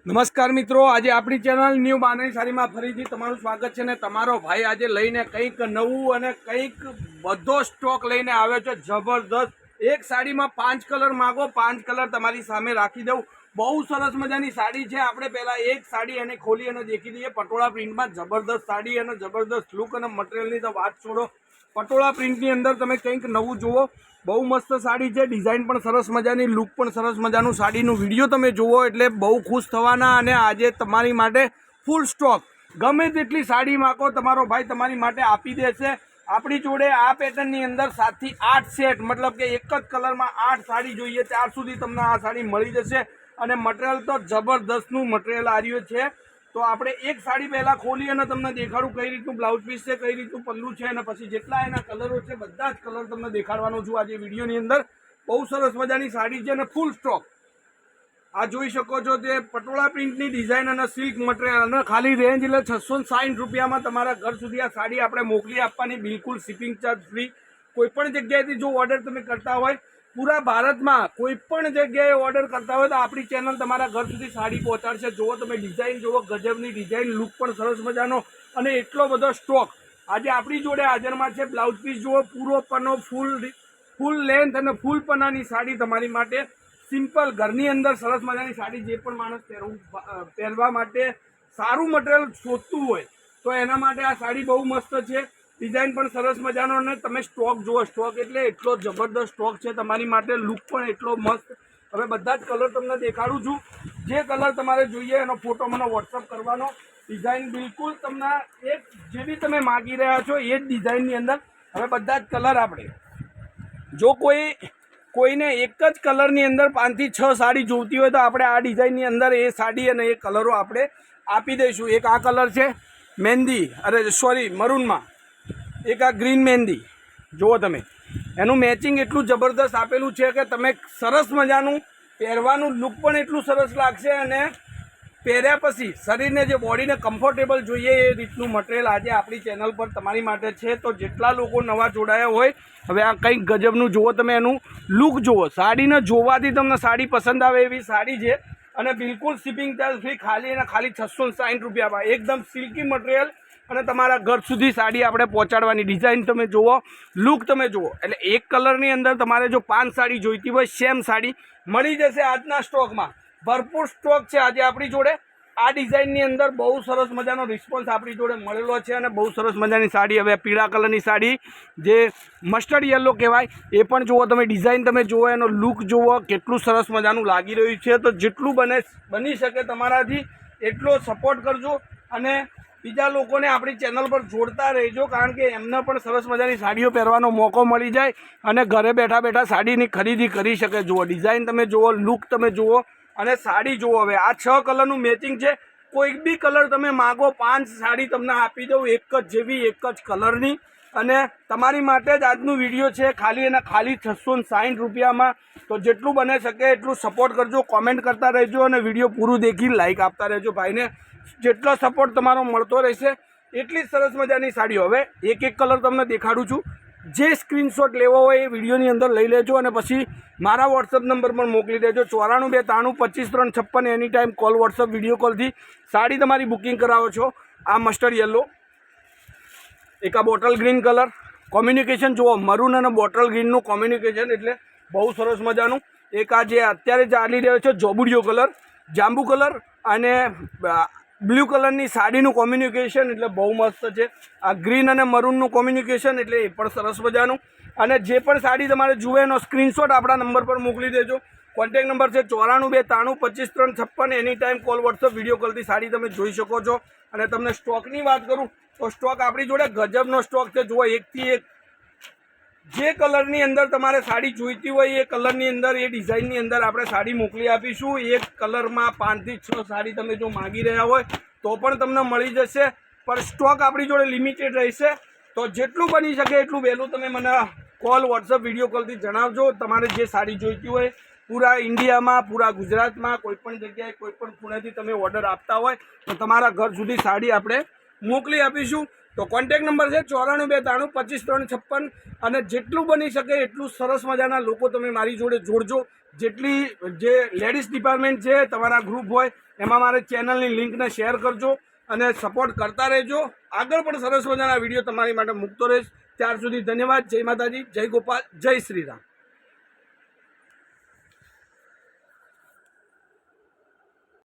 નમસ્કાર મિત્રો, આજે આપણી ચેનલ ન્યૂ બાંધણી સાડીમાં ફરીથી તમારું સ્વાગત છે ને તમારો ભાઈ આજે લઈને કંઈક નવું અને કંઈક બધો સ્ટોક લઈને આવ્યો છે જબરદસ્ત। એક સાડીમાં 5 કલર માગો, 5 કલર તમારી સામે રાખી દઉં। બહુ સરસ મજાની સાડી છે। આપણે પહેલા એક સાડી અને ખોલી અને દેખી દઈએ। પટોળા પ્રિન્ટમાં જબરદસ્ત સાડી અને જબરદસ્ત લુક અને મટીરિયલની તો વાત છોડો। પટોળા પ્રિન્ટની અંદર તમે કંઈક નવું જુઓ। બહુ મસ્ત સાડી છે, ડિઝાઇન પણ સરસ મજાની, લુક પણ સરસ મજાનું। સાડીનું વિડીયો તમે જુઓ એટલે બહુ ખુશ થવાના। અને આજે તમારી માટે ફૂલ સ્ટોક, ગમે તેટલી સાડી માગો તમારો ભાઈ તમારી માટે આપી દેશે। આપણી જોડે આ પેટર્નની અંદર 7 થી 8 સેટ, મતલબ કે એક જ કલરમાં 8 સાડી જોઈએ ત્યાર સુધી તમને આ સાડી મળી જશે। અને મટીરિયલ તો જબરદસ્તનું મટીરિયલ આ રહ્યું છે। તો આપણે એક સાડી પહેલાં ખોલી અને તમને દેખાડું કઈ રીતનું બ્લાઉઝ પીસ છે, કઈ રીતનું પલ્લું છે, અને પછી જેટલા એના કલરો છે બધા જ કલર તમને દેખાડવાનો છું આજે વિડીયોની અંદર। બહુ સરસ મજાની સાડી છે અને ફૂલ સ્ટોક। આ જોઈ શકો છો તે પટોળા પ્રિન્ટની ડિઝાઇન અને સિલ્ક મટીરિયલ, અને ખાલી રેન્જ એટલે 660 રૂપિયામાં તમારા ઘર સુધી આ સાડી આપણે મોકલી આપવાની, બિલકુલ શિપિંગ ચાર્જ ફ્રી। કોઈપણ જગ્યાએથી જો ઓર્ડર તમે કરતા હોય, પૂરા ભારતમાં કોઈ પણ જગ્યાએ ઓર્ડર કરતા હોય તો આપણી ચેનલ તમારા ઘર સુધી સાડી પહોંચાડશે। જુઓ તમે ડિઝાઇન જુઓ, ગજબની ડિઝાઇન, લુક પણ સરસ મજાનો અને એટલો બધો સ્ટોક આજે આપણી જોડે હાજરમાં છે। બ્લાઉઝ પીસ જુઓ, પૂરો પન્નો, ફૂલ લેન્થ અને ફૂલ પન્નાની સાડી તમારી માટે। સિમ્પલ ઘરની અંદર સરસ મજાની સાડી, જે પણ માણસ પહેરવા માટે સારું મટીરિયલ શોધતું હોય તો એના માટે આ સાડી બહુ મસ્ત છે। ડિઝાઇન પણ સરસ મજાનો અને તમે સ્ટોક જુઓ, સ્ટોક એટલે એટલો જબરદસ્ત સ્ટોક છે તમારી માટે, લુક પણ એટલો મસ્ત। હવે બધા જ કલર તમને દેખાડું છું। જે કલર તમારે જોઈએ એનો ફોટો મને વોટ્સઅપ કરવાનો। ડિઝાઇન બિલકુલ તમને એક જેવી તમે માગી રહ્યા છો એ જ ડિઝાઇનની અંદર હવે બધા જ કલર આપણે, જો કોઈને એક જ કલરની અંદર 5 થી 6 સાડી જોઈતી હોય તો આપણે આ ડિઝાઇનની અંદર એ સાડી અને એ કલરો આપણે આપી દઈશું। એક આ કલર છે મહેંદી, મરૂનમાં, એક આ ગ્રીન મહેંદી જુઓ તમે, એનું મેચિંગ એટલું જબરદસ્ત આપેલું છે કે તમે સરસ મજાનું પહેરવાનું લુક પણ એટલું સરસ લાગશે, અને પહેર્યા પછી શરીરને જે બોડીને કમ્ફર્ટેબલ જોઈએ એ રીતનું મટીરિયલ આજે આપણી ચેનલ પર તમારી માટે છે। તો જેટલા લોકો નવા જોડાયા હોય, હવે આ કંઈક ગજબનું જુઓ તમે, એનું લુક જુઓ, સાડીને જોવાથી તમને સાડી પસંદ આવે એવી સાડી છે, અને બિલકુલ શિપિંગ ચાર્જ ફ્રી, ખાલી અને ખાલી 660 રૂપિયામાં એકદમ સિલ્કી મટીરિયલ અને તમારા ઘર સુધી સાડી આપણે પહોંચાડવાની। ડિઝાઇન તમે જુઓ, લુક તમે જુઓ, એટલે એક કલરની અંદર તમારે જો 5 સાડી જોઈતી હોય સેમ સાડી મળી જશે આજના સ્ટોકમાં। ભરપૂર સ્ટોક છે આજે આપણી જોડે। આ ડિઝાઇનની અંદર બહુ સરસ મજાનો રિસ્પોન્સ આપણી જોડે મળેલો છે અને બહુ સરસ મજાની સાડી। હવે પીળા કલરની સાડી, જે મસ્ટર્ડ યલો કહેવાય, એ પણ જુઓ તમે, ડિઝાઇન તમે જુઓ, એનો લુક જુઓ, કેટલું સરસ મજાનું લાગી રહ્યું છે। તો જેટલું બની શકે તમારાથી એટલો સપોર્ટ કરજો અને બીજા લોકોને આપણી ચેનલ પર જોડતા રહેજો, કારણ કે એમને પણ સરસ મજાની સાડીઓ પહેરવાનો મોકો મળી જાય અને ઘરે બેઠા બેઠા સાડીની ખરીદી કરી શકે। જુઓ ડિઝાઇન તમે જુઓ, લુક તમે જુઓ અને સાડી જુઓ। હવે આ 6 કલરનું મેચિંગ છે, કોઈ બી કલર તમે માગો 5 સાડી તમને આપી દઉં એક જ જેવી, એક જ કલરની, અને તમારી માટે જ આજનું વિડીયો છે, ખાલી અને ખાલી 660 રૂપિયામાં। તો જેટલું બને શકે એટલું સપોર્ટ કરજો, કોમેન્ટ કરતા રહેજો અને વિડીયો પૂરું દેખી લાઈક આપતા રહેજો। ભાઈને જેટલો સપોર્ટ તમારો મળતો રહેશે એટલી જ સરસ મજાની સાડીઓ। હવે એક એક કલર તમને દેખાડું છું, જે સ્ક્રીનશોટ લેવો હોય એ વિડીયોની અંદર લઈ લેજો અને પછી મારા વોટ્સઅપ નંબર પર મોકલી દેજો। 94 293 25 356 any time call, WhatsApp, video કોલથી સાડી તમારી બુકિંગ કરાવો છો। આ મસ્ટર્ડ યલો, એક આ બોટલ ગ્રીન કલર, કોમ્યુનિકેશન જુઓ, મરૂન અને બોટલ ગ્રીનનું કોમ્યુનિકેશન એટલે બહુ સરસ મજાનું। એક આ જે અત્યારે ચાલી રહ્યો છે જોબુડિયો કલર, જાંબુ કલર અને બ્લુ કલરની સાડીનું કોમ્યુનિકેશન એટલે બહુ મસ્ત છે। આ ગ્રીન અને મરૂનનું કોમ્યુનિકેશન એટલે એ પણ સરસ મજાનું। અને જે પણ સાડી તમારે જુએ એનો સ્ક્રીનશોટ આપણા નંબર પર મોકલી દેજો। કોન્ટેક નંબર છે 94 293 25 356, any time call, WhatsApp, video કોલથી સાડી તમે જોઈ શકો છો। અને તમને સ્ટોકની વાત કરું તો સ્ટોક આપણી જોડે ગજબનો સ્ટોક છે। જુઓ, એકથી એક જે કલરની અંદર તમારે સાડી જોઈતી હોય એ કલરની અંદર, એ ડિઝાઇનની અંદર આપણે સાડી મોકલી આપીશું। એક કલરમાં 5 થી 6 સાડી તમે જો માગી રહ્યા હોય તો પણ તમને મળી જશે, પણ સ્ટોક આપણી જોડે લિમિટેડ રહેશે। તો જેટલું બની શકે એટલું વહેલું તમે મને કોલ, વોટ્સઅપ, વિડીયો કોલથી જણાવજો તમારે જે સાડી જોઈતી હોય। પૂરા ઇન્ડિયામાં, પૂરા ગુજરાતમાં, કોઈપણ જગ્યાએ, કોઈપણ ખૂણેથી તમે ઓર્ડર આપતા હોય તો તમારા ઘર સુધી સાડી આપણે મોકલી આપીશું। તો કોન્ટેક નંબર છે 94 293 25 356, અને જેટલું બની શકે એટલું સરસ મજાના લોકો તમે મારી જોડે જોડજો। જેટલી જે લેડીઝ ડિપાર્ટમેન્ટ છે, તમારા ગ્રુપ હોય એમાં મારે ચેનલની લિંકને શેર કરજો અને સપોર્ટ કરતા રહેજો. આગળ પણ સરસ મજાના વિડીયો તમારી માટે મૂકતો રહીશ. ત્યાર સુધી ધન્યવાદ. જય માતાજી, જય ગોપાલ, જય શ્રી રામ.